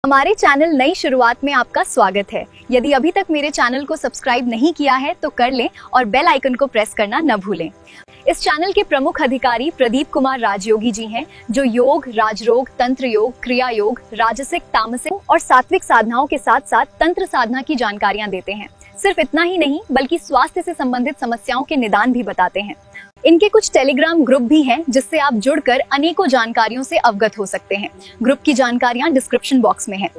हमारे चैनल नई शुरुआत में आपका स्वागत है। यदि अभी तक मेरे चैनल को सब्सक्राइब नहीं किया है तो कर लें और बेल आइकन को प्रेस करना न भूलें। इस चैनल के प्रमुख अधिकारी प्रदीप कुमार राजयोगी जी हैं, जो योग, राजयोग, तंत्र योग, क्रिया योग, राजसिक, तामसिक और सात्विक साधनाओं के साथ साथ तंत्र साधना की जानकारियां देते हैं। सिर्फ इतना ही नहीं बल्कि स्वास्थ्य से संबंधित समस्याओं के निदान भी बताते हैं। इनके कुछ टेलीग्राम ग्रुप भी हैं जिससे आप जुड़कर अनेकों जानकारियों से अवगत हो सकते हैं। ग्रुप की जानकारियां डिस्क्रिप्शन बॉक्स में है।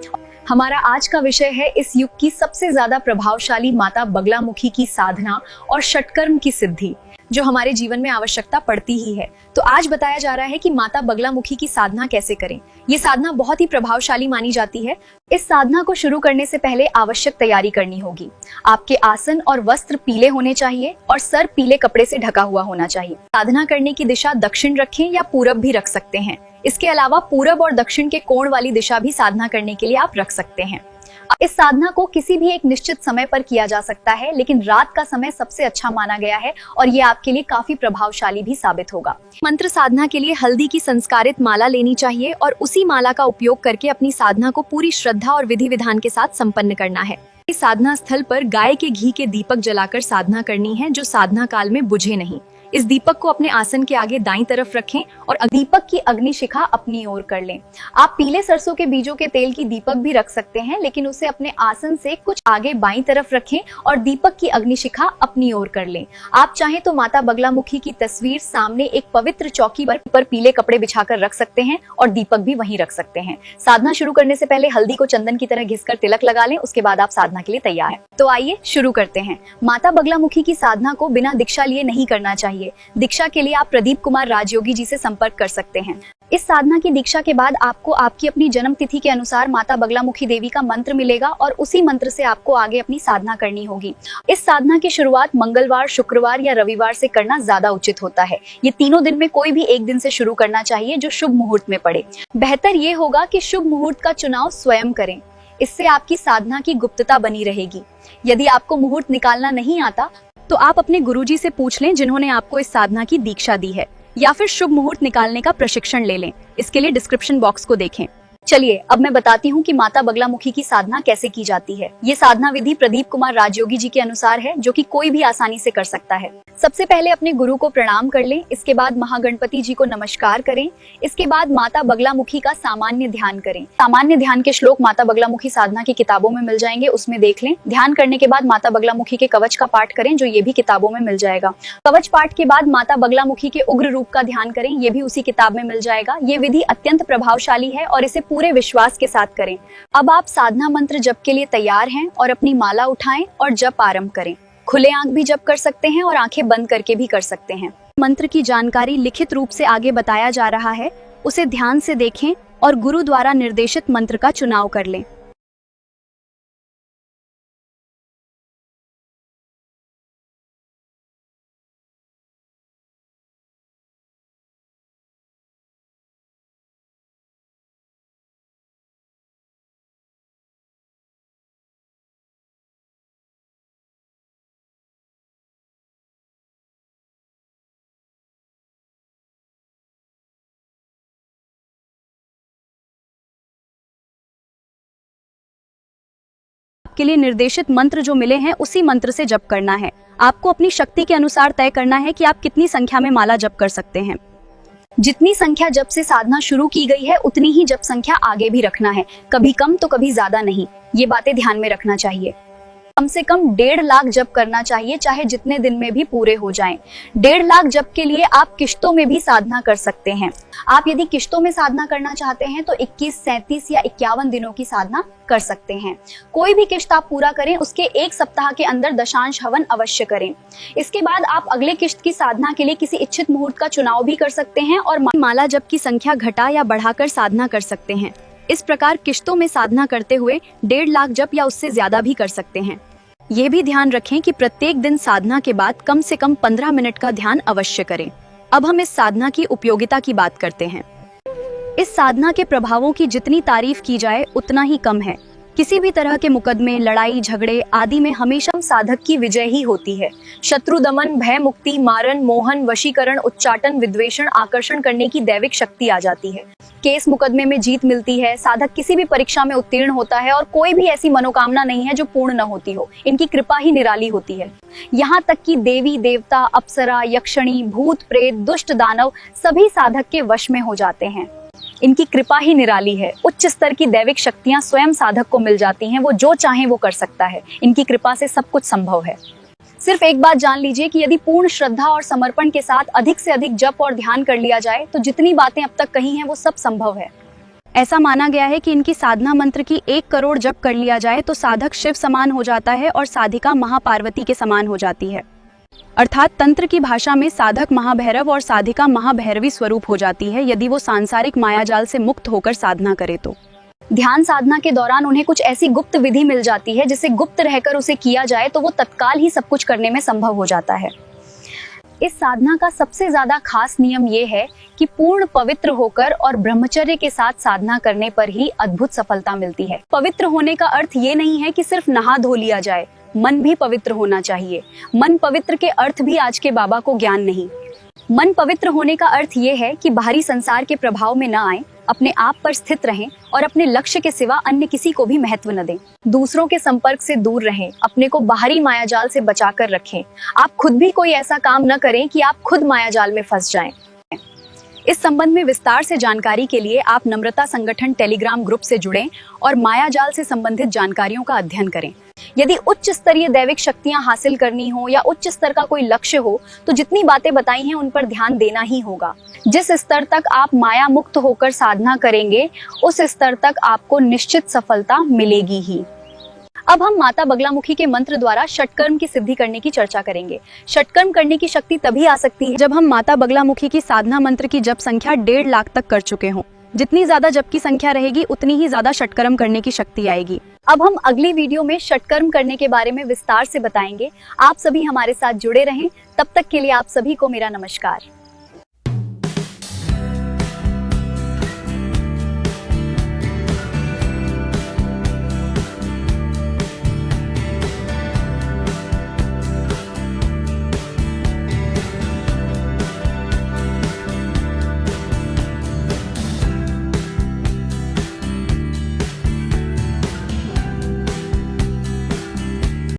हमारा आज का विषय है इस युग की सबसे ज्यादा प्रभावशाली माता बगलामुखी की साधना और षटकर्म की सिद्धि, जो हमारे जीवन में आवश्यकता पड़ती ही है। तो आज बताया जा रहा है कि माता बगलामुखी की साधना कैसे करें। ये साधना बहुत ही प्रभावशाली मानी जाती है। इस साधना को शुरू करने से पहले आवश्यक तैयारी करनी होगी। आपके आसन और वस्त्र पीले होने चाहिए और सर पीले कपड़े से ढका हुआ होना चाहिए। साधना करने की दिशा दक्षिण रखें या पूरब भी रख सकते हैं। इसके अलावा पूरब और दक्षिण के कोण वाली दिशा भी साधना करने के लिए आप रख सकते हैं। इस साधना को किसी भी एक निश्चित समय पर किया जा सकता है, लेकिन रात का समय सबसे अच्छा माना गया है और ये आपके लिए काफी प्रभावशाली भी साबित होगा। मंत्र साधना के लिए हल्दी की संस्कारित माला लेनी चाहिए और उसी माला का उपयोग करके अपनी साधना को पूरी श्रद्धा और विधि विधान के साथ संपन्न करना है। इस साधना स्थल पर गाय के घी के दीपक जलाकर साधना करनी है, जो साधना काल में बुझे नहीं। इस दीपक को अपने आसन के आगे दाईं तरफ रखें और दीपक की अग्निशिखा अपनी ओर कर लें। आप पीले सरसों के बीजों के तेल की दीपक भी रख सकते हैं, लेकिन उसे अपने आसन से कुछ आगे बाईं तरफ रखें और दीपक की अग्निशिखा अपनी ओर कर लें। आप चाहें तो माता बगलामुखी की तस्वीर सामने एक पवित्र चौकी पर पीले कपड़े बिछाकर रख सकते हैं और दीपक भी वहीं रख सकते हैं। साधना शुरू करने से पहले हल्दी को चंदन की तरह घिसकर तिलक लगा लें। उसके बाद आप साधना के लिए तैयार हैं। तो आइए शुरू करते हैं। माता बगलामुखी की साधना को बिना दीक्षा लिए नहीं करना चाहिए। दीक्षा के लिए आप प्रदीप कुमार राजयोगी जी से संपर्क कर सकते हैं। इस साधना की दीक्षा के बाद आपको आपकी अपनी जन्म तिथि के अनुसार माता बगलामुखी देवी का मंत्र मिलेगा और उसी मंत्र से आपको आगे अपनी साधना करनी होगी। इस साधना की शुरुआत मंगलवार, शुक्रवार या रविवार से करना ज्यादा उचित होता है। ये तीनों दिन में कोई भी एक दिन से शुरू करना चाहिए जो शुभ मुहूर्त में पड़े। बेहतर ये होगा कि शुभ मुहूर्त का चुनाव स्वयं करें। इससे आपकी साधना की गुप्तता बनी रहेगी। यदि आपको मुहूर्त निकालना नहीं आता तो आप अपने गुरुजी से पूछ लें, जिन्होंने आपको इस साधना की दीक्षा दी है, या फिर शुभ मुहूर्त निकालने का प्रशिक्षण ले लें। इसके लिए डिस्क्रिप्शन बॉक्स को देखें। चलिए अब मैं बताती हूँ कि माता बगलामुखी की साधना कैसे की जाती है। ये साधना विधि प्रदीप कुमार राजयोगी जी के अनुसार है, जो कि कोई भी आसानी से कर सकता है। सबसे पहले अपने गुरु को प्रणाम कर लें। इसके बाद महागणपति जी को नमस्कार करें। इसके बाद माता बगलामुखी का सामान्य ध्यान करें। सामान्य ध्यान के श्लोक माता बगलामुखी साधना की किताबों में मिल जाएंगे, उसमें देख लें। ध्यान करने के बाद माता बगलामुखी के कवच का पाठ करें, जो ये भी किताबों में मिल जाएगा। कवच पाठ के बाद माता बगलामुखी के उग्र रूप का ध्यान करें, ये भी उसी किताब में मिल जाएगा। ये विधि अत्यंत प्रभावशाली है और इसे पूरे विश्वास के साथ करें। अब आप साधना मंत्र जप के लिए तैयार हैं और अपनी माला उठाएं और जप आरंभ करें। खुले आंख भी जप कर सकते हैं और आंखें बंद करके भी कर सकते हैं। मंत्र की जानकारी लिखित रूप से आगे बताया जा रहा है, उसे ध्यान से देखें और गुरु द्वारा निर्देशित मंत्र का चुनाव कर लें। के लिए निर्देशित मंत्र जो मिले हैं उसी मंत्र से जप करना है। आपको अपनी शक्ति के अनुसार तय करना है कि आप कितनी संख्या में माला जप कर सकते हैं। जितनी संख्या जप से साधना शुरू की गई है उतनी ही जप संख्या आगे भी रखना है, कभी कम तो कभी ज्यादा नहीं। ये बातें ध्यान में रखना चाहिए। कम से कम 1.5 लाख जप करना चाहिए, चाहे जितने दिन में भी पूरे हो जाएं। 1.5 लाख जप के लिए आप किश्तों में भी साधना कर सकते हैं। आप यदि किश्तों में साधना करना चाहते हैं तो 21, 37 या 51 दिनों की साधना कर सकते हैं। कोई भी किश्त आप पूरा करें, उसके 1 सप्ताह के अंदर दशांश हवन अवश्य करें। इसके बाद आप अगले किश्त की साधना के लिए किसी इच्छित मुहूर्त का चुनाव भी कर सकते हैं और माला जप की संख्या घटा या बढ़ाकर साधना कर सकते हैं। इस प्रकार किश्तों में साधना करते हुए 1.5 लाख जप या उससे ज्यादा भी कर सकते हैं। ये भी ध्यान रखें कि प्रत्येक दिन साधना के बाद कम से कम 15 मिनट का ध्यान अवश्य करें। अब हम इस साधना की उपयोगिता की बात करते हैं। इस साधना के प्रभावों की जितनी तारीफ की जाए उतना ही कम है, किसी भी तरह के मुकदमे, लड़ाई झगड़े आदि में हमेशा साधक की विजय ही होती है। शत्रु दमन, भय मुक्ति, मारण, मोहन, वशीकरण, उच्चाटन, विद्वेषण, आकर्षण करने की दैविक शक्ति आ जाती है। केस मुकदमे में जीत मिलती है। साधक किसी भी परीक्षा में उत्तीर्ण होता है और कोई भी ऐसी मनोकामना नहीं है जो पूर्ण न होती हो। इनकी कृपा ही निराली होती है। यहाँ तक कि देवी देवता, अप्सरा, यक्षिणी, भूत प्रेत, दुष्ट दानव सभी साधक के वश में हो जाते हैं। इनकी कृपा ही निराली है। उच्च स्तर की दैविक शक्तियां स्वयं साधक को मिल जाती हैं। वो जो चाहे वो कर सकता है। इनकी कृपा से सब कुछ संभव है। सिर्फ एक बात जान लीजिए कि यदि पूर्ण श्रद्धा और समर्पण के साथ अधिक से अधिक जप और ध्यान कर लिया जाए तो जितनी बातें अब तक कही हैं वो सब संभव है। ऐसा माना गया है कि इनकी साधना मंत्र की 1 करोड़ जप कर लिया जाए तो साधक शिव समान हो जाता है और साधिका महापार्वती के समान हो जाती है। अर्थात तंत्र की भाषा में साधक महाभैरव और साधिका महाभैरवी स्वरूप हो जाती है यदि वो सांसारिक मायाजाल से मुक्त होकर साधना करे तो। ध्यान साधना के दौरान उन्हें कुछ ऐसी गुप्त विधि मिल जाती है जिसे गुप्त रहकर उसे किया जाए तो वो तत्काल ही सब कुछ करने में संभव हो जाता है। इस साधना का सबसे ज्यादा खास नियम ये है कि पूर्ण पवित्र होकर और ब्रह्मचर्य के साथ साधना करने पर ही अद्भुत सफलता मिलती है। पवित्र होने का अर्थ ये नहीं है कि सिर्फ नहा धो लिया जाए, मन भी पवित्र होना चाहिए। मन पवित्र के अर्थ भी आज के बाबा को ज्ञान नहीं। मन पवित्र होने का अर्थ ये है कि बाहरी संसार के प्रभाव में न आए, अपने आप पर स्थित रहें और अपने लक्ष्य के सिवा अन्य किसी को भी महत्व न दें। दूसरों के संपर्क से दूर रहें, अपने को बाहरी मायाजाल से बचाकर रखें। आप खुद भी कोई ऐसा काम न करें कि आप खुद मायाजाल में फंस जाएं। इस संबंध में विस्तार से जानकारी के लिए आप नम्रता संगठन टेलीग्राम ग्रुप से जुड़ें और मायाजाल से संबंधित जानकारियों का अध्ययन करें। यदि उच्च स्तरीय दैविक शक्तियां हासिल करनी हो या उच्च स्तर का कोई लक्ष्य हो तो जितनी बातें बताई हैं उन पर ध्यान देना ही होगा। जिस स्तर तक आप माया मुक्त होकर साधना करेंगे उस स्तर तक आपको निश्चित सफलता मिलेगी ही। अब हम माता बगलामुखी के मंत्र द्वारा षटकर्म की सिद्धि करने की चर्चा करेंगे। षटकर्म करने की शक्ति तभी आ सकती है जब हम माता बगलामुखी की साधना मंत्र की जप संख्या 1.5 लाख तक कर चुके हों। जितनी ज्यादा जप की संख्या रहेगी उतनी ही ज्यादा षटकर्म करने की शक्ति आएगी। अब हम अगली वीडियो में षटकर्म करने के बारे में विस्तार से बताएंगे। आप सभी हमारे साथ जुड़े रहें। तब तक के लिए आप सभी को मेरा नमस्कार।